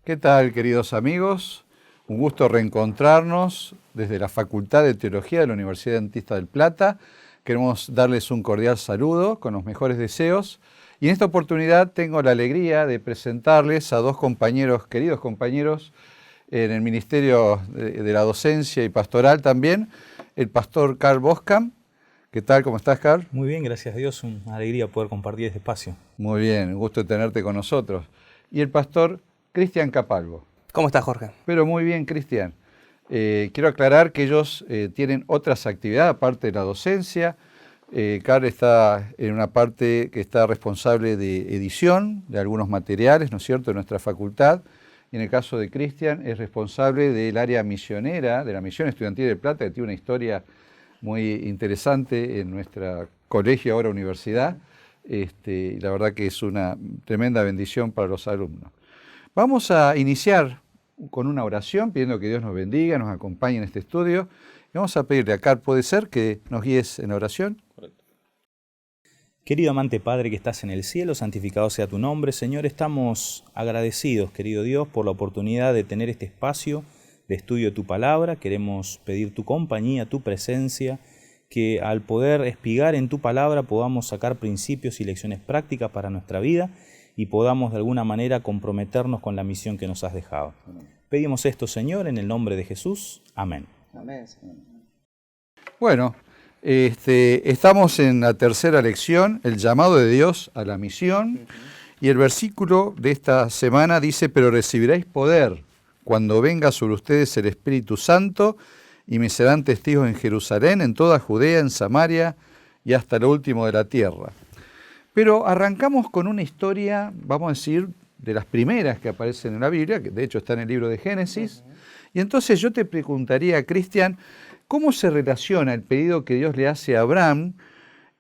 ¿Qué tal, queridos amigos? Un gusto reencontrarnos desde la Facultad de Teología de la Universidad Adventista del Plata. Queremos darles un cordial saludo con los mejores deseos. Y en esta oportunidad tengo la alegría de presentarles a dos compañeros, queridos compañeros, en el Ministerio de la Docencia y Pastoral también, el pastor Carl Boskamp. ¿Qué tal? ¿Cómo estás, Carl? Muy bien, gracias a Dios. Una alegría poder compartir este espacio. Muy bien, un gusto tenerte con nosotros. Y el pastor Cristian Capalvo. ¿Cómo estás, Jorge? Pero muy bien, Cristian. Quiero aclarar que ellos tienen otras actividades aparte de la docencia. Carl está en una parte que está responsable de edición de algunos materiales, ¿no es cierto?, de nuestra facultad. Y en el caso de Cristian es responsable del área misionera, de la Misión Estudiantil del Plata, que tiene una historia muy interesante en nuestra colegio, ahora universidad. La verdad que es una tremenda bendición para los alumnos. Vamos a iniciar con una oración, pidiendo que Dios nos bendiga, nos acompañe en este estudio. Y vamos a pedirle a Carl, ¿puede ser que nos guíes en la oración? Correcto. Querido amante Padre que estás en el cielo, santificado sea tu nombre. Señor, estamos agradecidos, querido Dios, por la oportunidad de tener este espacio de estudio de tu palabra. Queremos pedir tu compañía, tu presencia, que al poder espigar en tu palabra podamos sacar principios y lecciones prácticas para nuestra vida y podamos de alguna manera comprometernos con la misión que nos has dejado. Amén. Pedimos esto, Señor, en el nombre de Jesús. Amén. Amén. Bueno, estamos en la tercera lección, el llamado de Dios a la misión, y el versículo de esta semana dice: pero recibiréis poder cuando venga sobre ustedes el Espíritu Santo, y me serán testigos en Jerusalén, en toda Judea, en Samaria y hasta lo último de la tierra. Pero arrancamos con una historia, vamos a decir, de las primeras que aparecen en la Biblia, que de hecho está en el libro de Génesis. Y entonces yo te preguntaría, Cristian, ¿cómo se relaciona el pedido que Dios le hace a Abraham,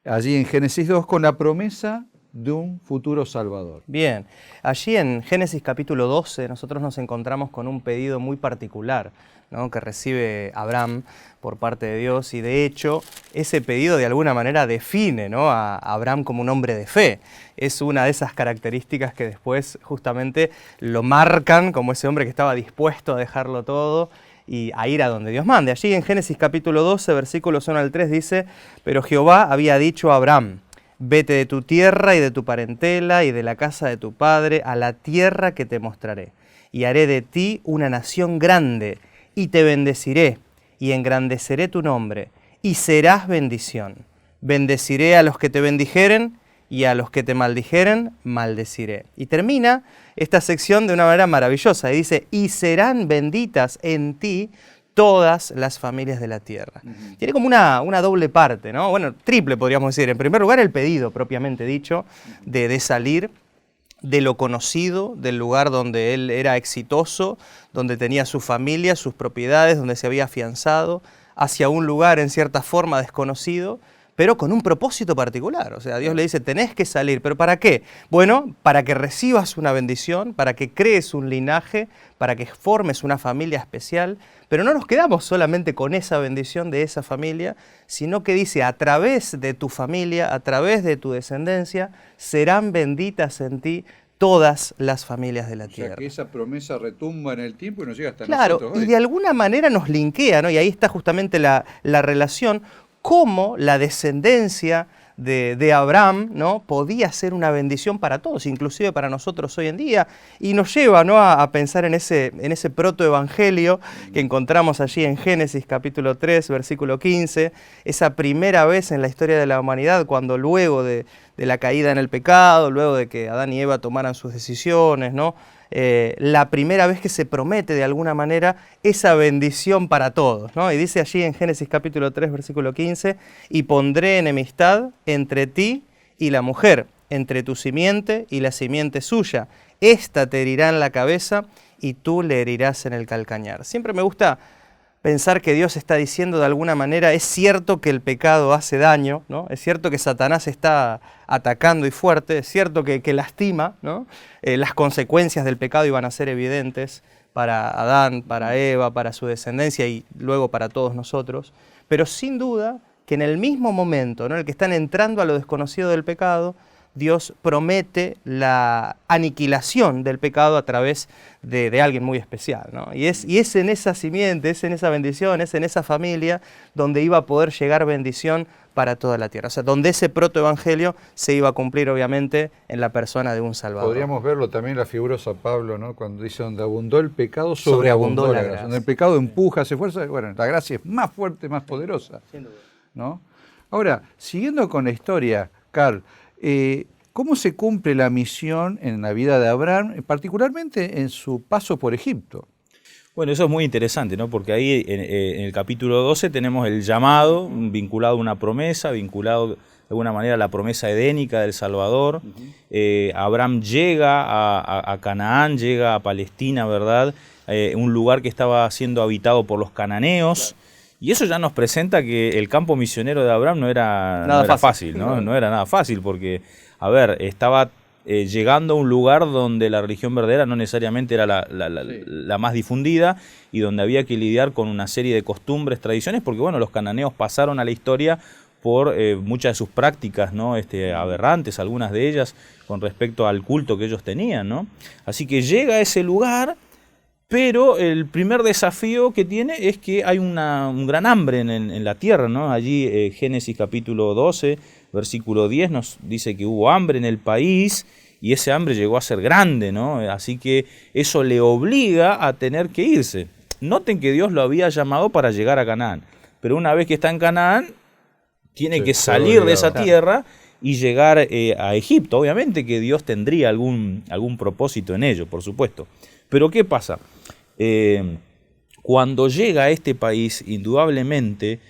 allí en Génesis 2, con la promesa de un futuro Salvador? Bien, allí en Génesis capítulo 12 nosotros nos encontramos con un pedido muy particular, ¿no?, que recibe Abraham por parte de Dios, y de hecho ese pedido de alguna manera define, ¿no?, a Abraham como un hombre de fe. Es una de esas características que después justamente lo marcan como ese hombre que estaba dispuesto a dejarlo todo y a ir a donde Dios mande. Allí en Génesis capítulo 12, versículos 1 al 3 dice: pero Jehová había dicho a Abraham: vete de tu tierra y de tu parentela y de la casa de tu padre a la tierra que te mostraré, y haré de ti una nación grande, y te bendeciré, y engrandeceré tu nombre, y serás bendición. Bendeciré a los que te bendijeren, y a los que te maldijeren, maldeciré. Y termina esta sección de una manera maravillosa, y dice: y serán benditas en ti todas las familias de la tierra. Tiene como una doble parte, ¿no? Bueno, triple podríamos decir. En primer lugar, el pedido propiamente dicho de salir de lo conocido, del lugar donde él era exitoso, donde tenía su familia, sus propiedades, donde se había afianzado, hacia un lugar en cierta forma desconocido, pero con un propósito particular. O sea, Dios le dice: tenés que salir. ¿Pero para qué? Bueno, para que recibas una bendición, para que crees un linaje, para que formes una familia especial. Pero no nos quedamos solamente con esa bendición de esa familia, sino que dice: a través de tu familia, a través de tu descendencia, serán benditas en ti todas las familias de la tierra. O sea, que esa promesa retumba en el tiempo y nos llega hasta nosotros. Claro, y de alguna manera nos linkea, ¿no? Y ahí está justamente la relación, cómo la descendencia de Abraham, ¿no?, podía ser una bendición para todos, inclusive para nosotros hoy en día, y nos lleva, ¿no?, a pensar en ese protoevangelio que encontramos allí en Génesis capítulo 3, versículo 15, esa primera vez en la historia de la humanidad, cuando luego de la caída en el pecado, luego de que Adán y Eva tomaran sus decisiones, ¿no?, la primera vez que se promete de alguna manera esa bendición para todos, ¿no? Y dice allí en Génesis capítulo 3, versículo 15: y pondré enemistad entre ti y la mujer, entre tu simiente y la simiente suya. Esta te herirá en la cabeza y tú le herirás en el calcañar. Siempre me gusta pensar que Dios está diciendo de alguna manera: es cierto que el pecado hace daño, ¿no? Es cierto que Satanás está atacando y fuerte, es cierto que lastima, ¿no? Las consecuencias del pecado iban a ser evidentes para Adán, para Eva, para su descendencia y luego para todos nosotros, pero sin duda que en el mismo momento, ¿no?, en el que están entrando a lo desconocido del pecado, Dios promete la aniquilación del pecado a través de alguien muy especial, ¿no? Y es en esa simiente, es en esa bendición, es en esa familia donde iba a poder llegar bendición para toda la tierra. O sea, donde ese protoevangelio se iba a cumplir, obviamente, en la persona de un Salvador. Podríamos verlo también en la figura de San Pablo, ¿no? Cuando dice, donde abundó el pecado, sobreabundó la gracia. Donde el pecado empuja, hace fuerza, bueno, la gracia es más fuerte, más poderosa, sin duda, ¿no? Ahora, siguiendo con la historia, Carl, ¿cómo se cumple la misión en la vida de Abraham, particularmente en su paso por Egipto? Bueno, eso es muy interesante, ¿no? Porque ahí en el capítulo 12 tenemos el llamado vinculado a una promesa, vinculado de alguna manera a la promesa edénica del Salvador. Abraham llega a Canaán, llega a Palestina, ¿verdad? Un lugar que estaba siendo habitado por los cananeos. Claro. Y eso ya nos presenta que el campo misionero de Abraham no era fácil, ¿no? No era nada fácil porque, a ver, estaba llegando a un lugar donde la religión verdadera no necesariamente era la más difundida y donde había que lidiar con una serie de costumbres, tradiciones, porque bueno, los cananeos pasaron a la historia por muchas de sus prácticas, ¿no? Aberrantes, algunas de ellas, con respecto al culto que ellos tenían, ¿no? Así que llega a ese lugar, pero el primer desafío que tiene es que hay un gran hambre en la tierra, ¿no? Allí Génesis capítulo 12, versículo 10 nos dice que hubo hambre en el país y ese hambre llegó a ser grande, ¿no? Así que eso le obliga a tener que irse. Noten que Dios lo había llamado para llegar a Canaán, pero una vez que está en Canaán, tiene que salir de esa tierra y llegar a Egipto. Obviamente que Dios tendría algún propósito en ello, por supuesto. Pero ¿qué pasa? Cuando llega a este país, indudablemente,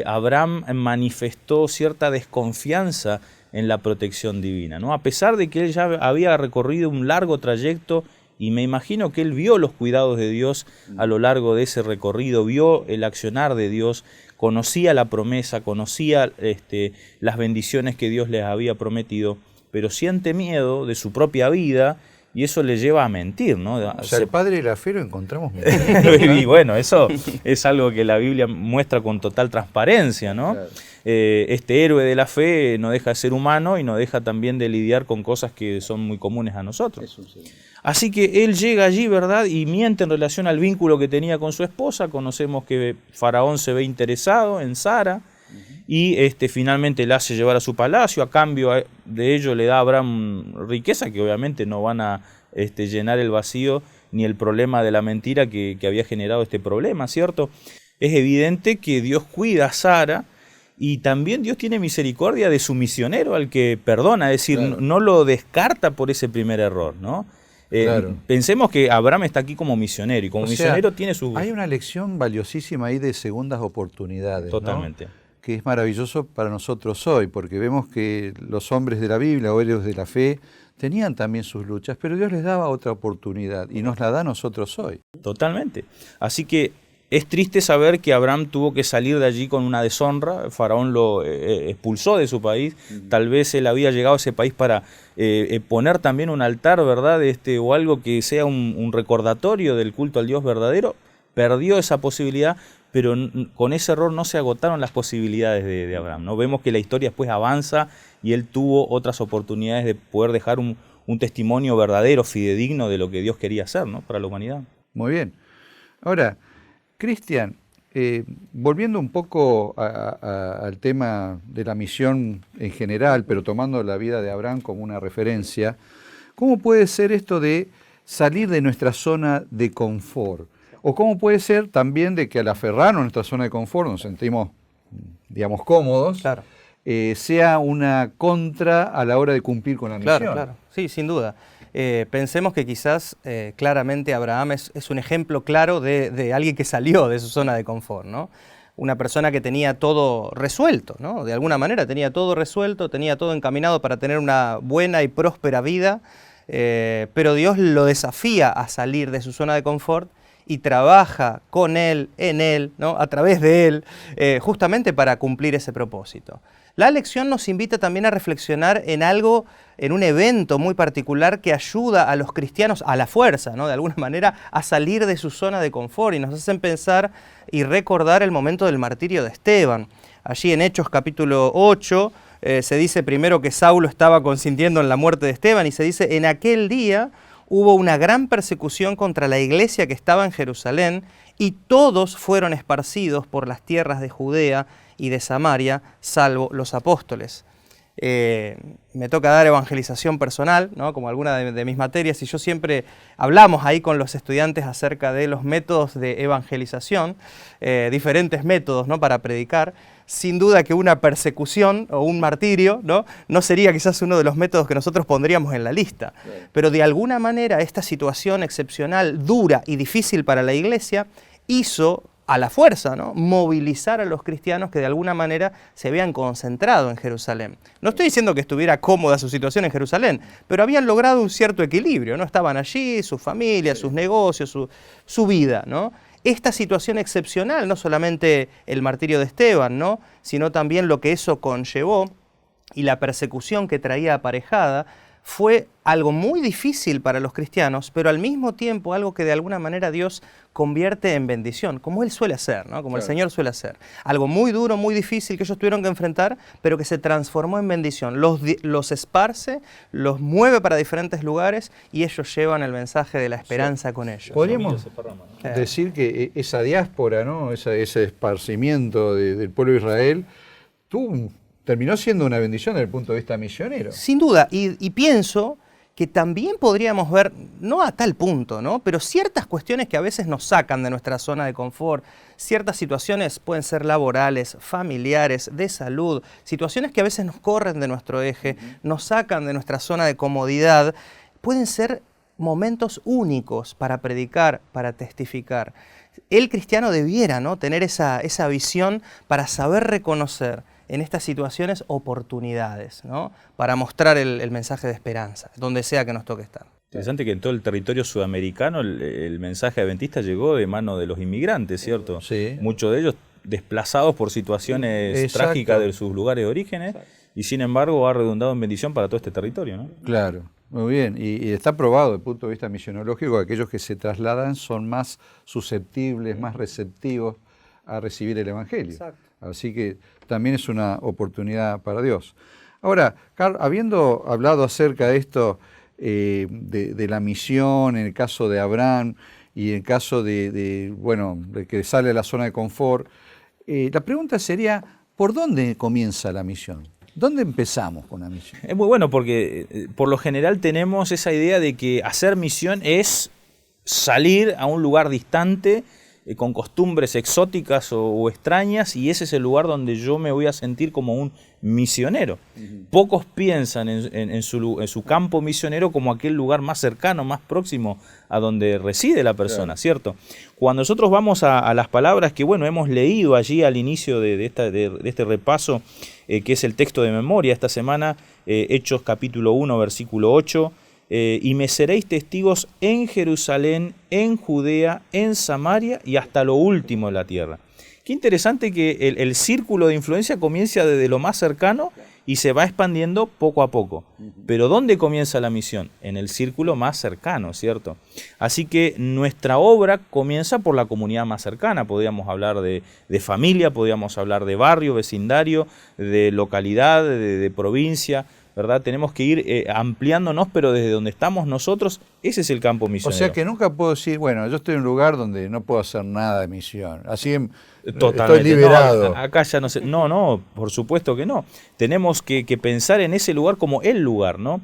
Abraham manifestó cierta desconfianza en la protección divina, ¿no? A pesar de que él ya había recorrido un largo trayecto y me imagino que él vio los cuidados de Dios a lo largo de ese recorrido, vio el accionar de Dios, conocía la promesa, conocía las bendiciones que Dios les había prometido, pero siente miedo de su propia vida y eso le lleva a mentir, ¿no? O sea, el padre de la fe lo encontramos y bueno, eso es algo que la Biblia muestra con total transparencia, ¿no? Claro. Este héroe de la fe no deja de ser humano y no deja también de lidiar con cosas que son muy comunes a nosotros. Así que él llega allí, ¿verdad? Y miente en relación al vínculo que tenía con su esposa. Conocemos que Faraón se ve interesado en Sara y finalmente la hace llevar a su palacio. A cambio de ello le da a Abraham riqueza que obviamente no van a llenar el vacío ni el problema de la mentira que había generado este problema, ¿cierto? Es evidente que Dios cuida a Sara y también Dios tiene misericordia de su misionero al que perdona, es decir, claro, no lo descarta por ese primer error, ¿no? Claro. Pensemos que Abraham está aquí como misionero y como misionero tiene su... Hay una lección valiosísima ahí de segundas oportunidades, totalmente, ¿no? Que es maravilloso para nosotros hoy, porque vemos que los hombres de la Biblia o héroes de la fe tenían también sus luchas, pero Dios les daba otra oportunidad y nos la da a nosotros hoy. Totalmente. Así que es triste saber que Abraham tuvo que salir de allí con una deshonra. Faraón lo expulsó de su país. Tal vez él había llegado a ese país para poner también un altar, ¿verdad? O algo que sea un recordatorio del culto al Dios verdadero. Perdió esa posibilidad, pero con ese error no se agotaron las posibilidades de Abraham, ¿no? Vemos que la historia después avanza y él tuvo otras oportunidades de poder dejar un testimonio verdadero, fidedigno de lo que Dios quería hacer, ¿no? Para la humanidad. Muy bien. Ahora, Cristian, volviendo un poco al tema de la misión en general, pero tomando la vida de Abraham como una referencia, ¿cómo puede ser esto de salir de nuestra zona de confort? ¿O cómo puede ser también de que al aferrarnos a nuestra zona de confort nos sentimos, digamos, cómodos, claro, sea una contra a la hora de cumplir con la misión? Claro, sí, sin duda. Pensemos que quizás claramente Abraham es un ejemplo claro de alguien que salió de su zona de confort, ¿no? Una persona que tenía todo resuelto, ¿no? De alguna manera tenía todo resuelto, tenía todo encaminado para tener una buena y próspera vida, pero Dios lo desafía a salir de su zona de confort y trabaja con él, en él, ¿no? A través de él, justamente para cumplir ese propósito. La lección nos invita también a reflexionar en algo, en un evento muy particular que ayuda a los cristianos a la fuerza, ¿no? De alguna manera a salir de su zona de confort y nos hacen pensar y recordar el momento del martirio de Esteban. Allí en Hechos capítulo 8 se dice primero que Saulo estaba consintiendo en la muerte de Esteban y se dice, en aquel día hubo una gran persecución contra la iglesia que estaba en Jerusalén y todos fueron esparcidos por las tierras de Judea y de Samaria, salvo los apóstoles. Me toca dar evangelización personal, ¿no? Como alguna de mis materias, y yo siempre hablamos ahí con los estudiantes acerca de los métodos de evangelización, diferentes métodos, ¿no? Para predicar. Sin duda que una persecución o un martirio, no sería quizás uno de los métodos que nosotros pondríamos en la lista, pero de alguna manera esta situación excepcional, dura y difícil para la iglesia, hizo a la fuerza, ¿no? Movilizar a los cristianos que de alguna manera se habían concentrado en Jerusalén. No estoy diciendo que estuviera cómoda su situación en Jerusalén, pero habían logrado un cierto equilibrio, ¿no? Estaban allí, su familia, sus negocios, su vida, ¿no? Esta situación excepcional, no solamente el martirio de Esteban, ¿no? Sino también lo que eso conllevó y la persecución que traía aparejada, fue algo muy difícil para los cristianos, pero al mismo tiempo algo que de alguna manera Dios convierte en bendición, como Él suele hacer, ¿no? Como el Señor suele hacer. Algo muy duro, muy difícil que ellos tuvieron que enfrentar, pero que se transformó en bendición. Los esparce, los mueve para diferentes lugares y ellos llevan el mensaje de la esperanza con ellos. Podríamos decir que esa diáspora, ¿no? ese esparcimiento del pueblo de Israel, terminó siendo una bendición desde el punto de vista misionero. Sin duda, y pienso que también podríamos ver, no a tal punto, ¿no? Pero ciertas cuestiones que a veces nos sacan de nuestra zona de confort, ciertas situaciones pueden ser laborales, familiares, de salud, situaciones que a veces nos corren de nuestro eje, nos sacan de nuestra zona de comodidad, pueden ser momentos únicos para predicar, para testificar. El cristiano debiera, ¿no? Tener esa visión para saber reconocer en estas situaciones oportunidades, ¿no? Para mostrar el mensaje de esperanza, donde sea que nos toque estar. Interesante que en todo el territorio sudamericano el mensaje adventista llegó de mano de los inmigrantes, ¿cierto? Sí. Muchos de ellos desplazados por situaciones trágicas de sus lugares de orígenes, y sin embargo ha redundado en bendición para todo este territorio, ¿no? Claro, muy bien. Y está probado desde el punto de vista misionológico que aquellos que se trasladan son más susceptibles, más receptivos a recibir el Evangelio. Exacto. Así que también es una oportunidad para Dios. Ahora, Carl, habiendo hablado acerca de esto, de la misión, en el caso de Abraham y en el caso de que sale de la zona de confort, la pregunta sería, ¿por dónde comienza la misión? ¿Dónde empezamos con la misión? Es muy bueno porque por lo general tenemos esa idea de que hacer misión es salir a un lugar distante, con costumbres exóticas o extrañas, y ese es el lugar donde yo me voy a sentir como un misionero. Pocos piensan en su campo misionero como aquel lugar más cercano, más próximo a donde reside la persona, ¿cierto? Cuando nosotros vamos a las palabras que, hemos leído allí al inicio de este repaso, que es el texto de memoria esta semana, Hechos capítulo 1, versículo 8, y me seréis testigos en Jerusalén, en Judea, en Samaria y hasta lo último de la tierra. Qué interesante que el círculo de influencia comienza desde lo más cercano y se va expandiendo poco a poco. Pero ¿dónde comienza la misión? En el círculo más cercano, ¿cierto? Así que nuestra obra comienza por la comunidad más cercana. Podríamos hablar de familia, podríamos hablar de barrio, vecindario, de localidad, de provincia, ¿verdad? Tenemos que ir ampliándonos, pero desde donde estamos nosotros, ese es el campo misionero. O sea que nunca puedo decir, yo estoy en un lugar donde no puedo hacer nada de misión. Así estoy liberado. No, acá ya no sé. No, por supuesto que no. Tenemos que pensar en ese lugar como el lugar, ¿no?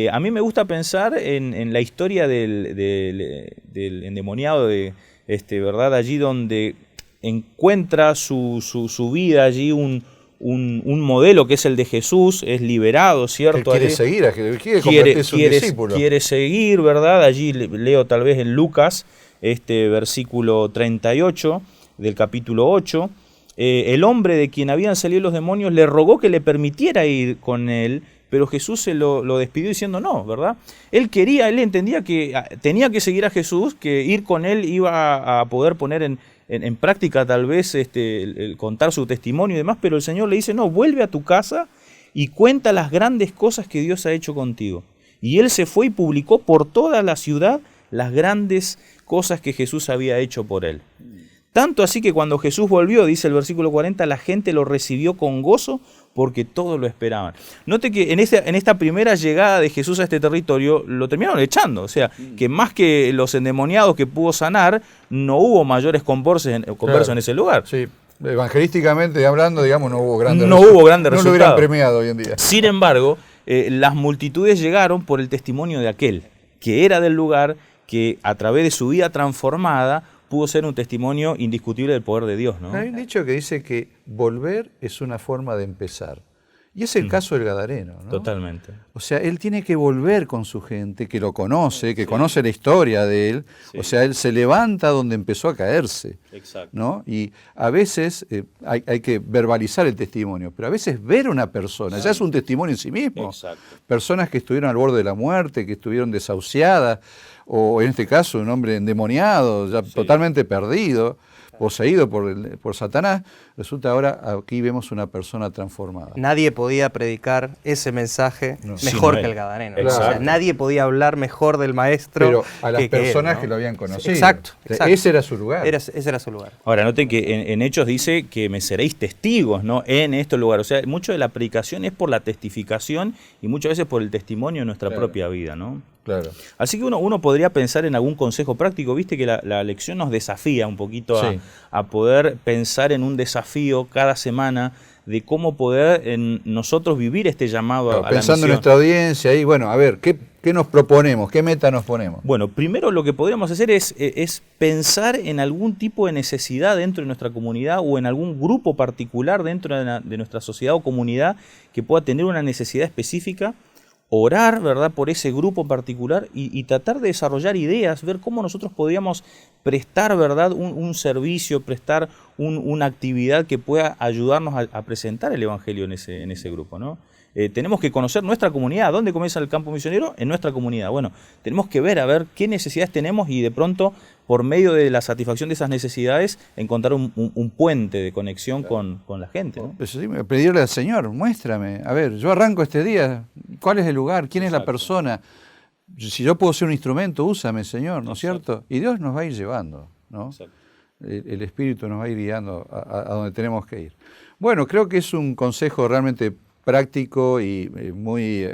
A mí me gusta pensar en la historia del endemoniado, ¿verdad? Allí donde encuentra su vida, allí un modelo que es el de Jesús, es liberado, ¿cierto? Él quiere seguir, quiere convertirse en un discípulo. Quiere seguir, ¿verdad? Allí leo tal vez en Lucas, versículo 38 del capítulo 8, el hombre de quien habían salido los demonios le rogó que le permitiera ir con él, pero Jesús se lo despidió diciendo no, ¿verdad? Él entendía que tenía que seguir a Jesús, que ir con él iba a poder poner en práctica tal vez el contar su testimonio y demás, pero el Señor le dice, no, vuelve a tu casa y cuenta las grandes cosas que Dios ha hecho contigo. Y él se fue y publicó por toda la ciudad las grandes cosas que Jesús había hecho por él. Tanto así que cuando Jesús volvió, dice el versículo 40, la gente lo recibió con gozo porque todos lo esperaban. Note que en esta primera llegada de Jesús a este territorio lo terminaron echando. O sea, que más que los endemoniados que pudo sanar, no hubo mayores conversos en ese lugar. Sí. Evangelísticamente hablando, digamos, no hubo grandes No hubo grandes resultados. No lo hubieran premiado hoy en día. Sin embargo, las multitudes llegaron por el testimonio de aquel que era del lugar, que a través de su vida transformada pudo ser un testimonio indiscutible del poder de Dios, ¿no? Hay un dicho que dice que volver es una forma de empezar. Y es el caso del Gadareno, ¿no? Totalmente. O sea, él tiene que volver con su gente, que lo conoce, que conoce la historia de él. Sí. O sea, él se levanta donde empezó a caerse. Exacto. ¿No? Y a veces hay que verbalizar el testimonio, pero a veces ver a una persona ya es un testimonio en sí mismo. Exacto. Personas que estuvieron al borde de la muerte, que estuvieron desahuciadas, o en este caso un hombre endemoniado, ya totalmente perdido, poseído por Satanás. Resulta ahora aquí vemos una persona transformada. Nadie podía predicar ese mensaje mejor que el Gadareno. Claro. O sea, nadie podía hablar mejor del maestro. Pero a las personas él, ¿no? que lo habían conocido. Exacto. Ese era su lugar. Ese era su lugar. Ahora, noten que en Hechos dice que me seréis testigos, ¿no? En este lugar. O sea, mucho de la predicación es por la testificación y muchas veces por el testimonio de nuestra propia vida, ¿no? Claro. Así que uno podría pensar en algún consejo práctico. Viste que la lección nos desafía un poquito a poder pensar en un desafío cada semana de cómo poder nosotros vivir este llamado a la misión. Pensando en nuestra audiencia y bueno, a ver, ¿qué nos proponemos? ¿Qué meta nos ponemos? Bueno, primero lo que podríamos hacer es pensar en algún tipo de necesidad dentro de nuestra comunidad o en algún grupo particular dentro de nuestra sociedad o comunidad que pueda tener una necesidad específica. Orar, ¿verdad?, por ese grupo particular y tratar de desarrollar ideas, ver cómo nosotros podríamos prestar, ¿verdad?, un servicio, prestar una actividad que pueda ayudarnos a presentar el Evangelio en ese grupo, ¿no? Tenemos que conocer nuestra comunidad. ¿Dónde comienza el campo misionero? En nuestra comunidad. Bueno, tenemos que ver a ver qué necesidades tenemos y de pronto, por medio de la satisfacción de esas necesidades, encontrar un puente de conexión con la gente, ¿no? Pues sí, pedirle al Señor, muéstrame. A ver, yo arranco este día. ¿Cuál es el lugar? ¿Quién es la persona? Si yo puedo ser un instrumento, úsame, Señor, ¿no es cierto? Y Dios nos va a ir llevando, ¿no? El Espíritu nos va a ir guiando a donde tenemos que ir. Bueno, creo que es un consejo realmente práctico y muy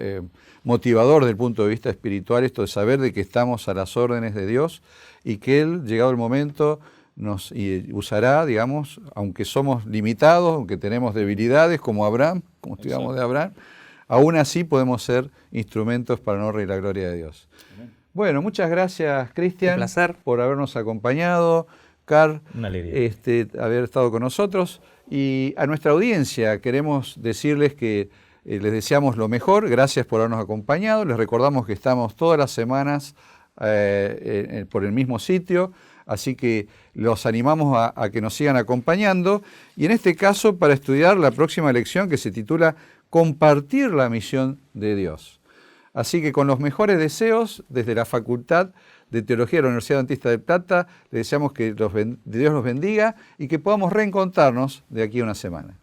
motivador desde el punto de vista espiritual, esto de saber de que estamos a las órdenes de Dios y que Él, llegado el momento, nos usará, digamos, aunque somos limitados, aunque tenemos debilidades como Abraham, como estudiamos de Abraham, aún así podemos ser instrumentos para la honra y la gloria de Dios. Amén. Bueno, muchas gracias, Cristian, un placer, por habernos acompañado, Car, una alegría. Haber estado con nosotros. Y a nuestra audiencia queremos decirles que les deseamos lo mejor, gracias por habernos acompañado, les recordamos que estamos todas las semanas por el mismo sitio, así que los animamos a que nos sigan acompañando, y en este caso para estudiar la próxima lección que se titula Compartir la misión de Dios. Así que con los mejores deseos, desde la Facultad de Teología de la Universidad Adventista de Plata, le deseamos que Dios los bendiga y que podamos reencontrarnos de aquí a una semana.